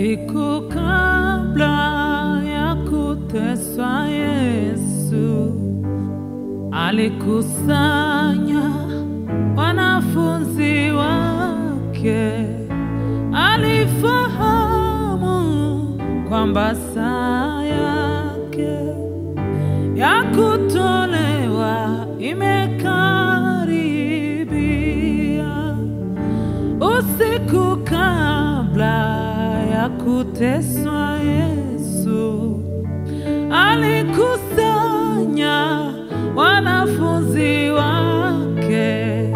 Siku kabla ya kuteswa Yesu alikusanya wanafunzi wake. Alifahamu kwamba saa yake ya kutolewa imekaribia. Usiku kabla ya kuteswa Yesu alikusanya wanafunzi wake.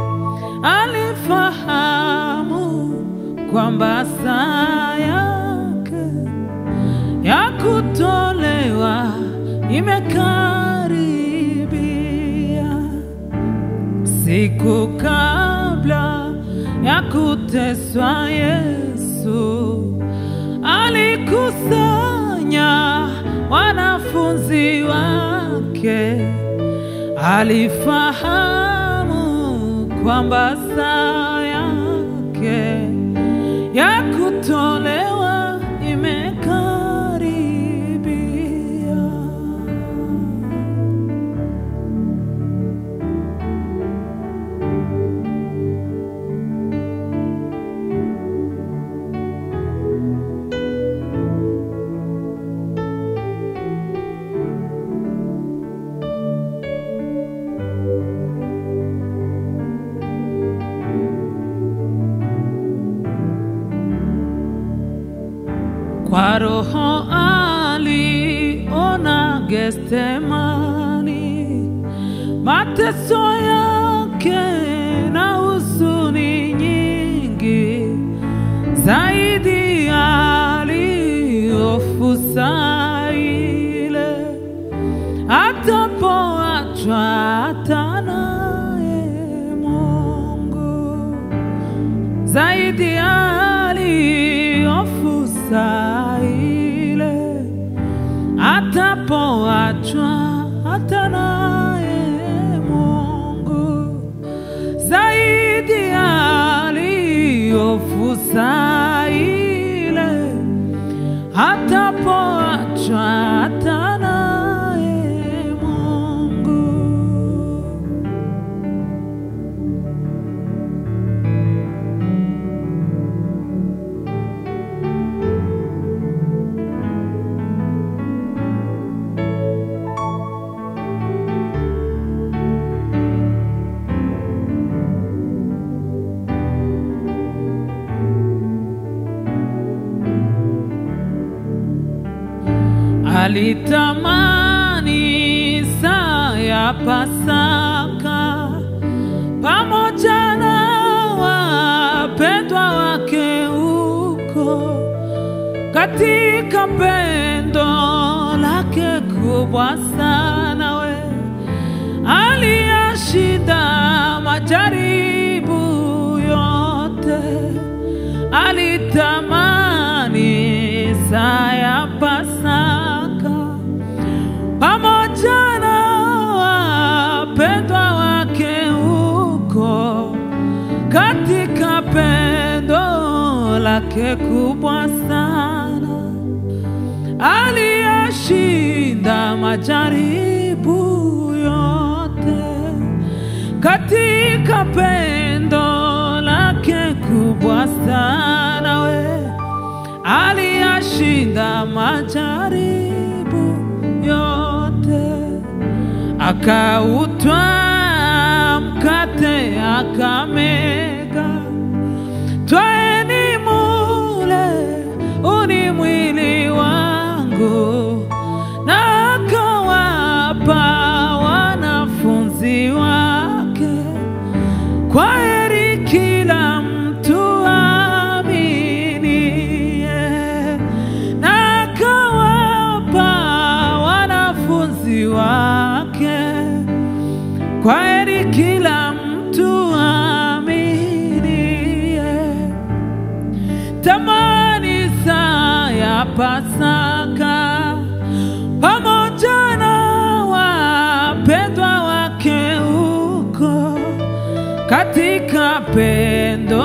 Alifahamu kwamba saa yake ya kutolewa imekaribia. Siku kabla ya kuteswa Yesu alikusanya wanafunzi wake. Alifahamu kwamba saa yake ya kutolewa imekaribia. Kwa Roho aliona Getsemani, mateso yake na huzuni nyingi, zaidi alihofu saa ile atapoachwa hata naye Mungu. Zaidi alihofu saa ile atapoachwa hata naye Mungu. Zaidi alihofu saa ile atapoachwa hata naye Mungu. Alitamani saa ya Pasaka pamoja na wapendwa wake huko, katika pendo lake kubwa sana we aliyashinda majaribu yote. Alitamani saa ya Pasaka pamoja na wapendwa wake huko, katika pendo lake kubwa sana aliyashinda majaribu yote. Katika pendo lake kubwa sana we aliyashinda majaribu yote. Akautwaa mkate akamega, twaeni mule, uni mwili wangu, na akawapa wanafunzi wake. Kwa heri kila mtu aaminie, na akawapa wanafunzi wake. Kwa heri kila mtu aaminie. Tamani saa ya Pasaka pamoja na wapendwa wake huko, katika pendo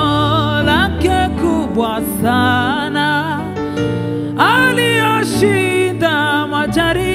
lake kubwa sana majaribu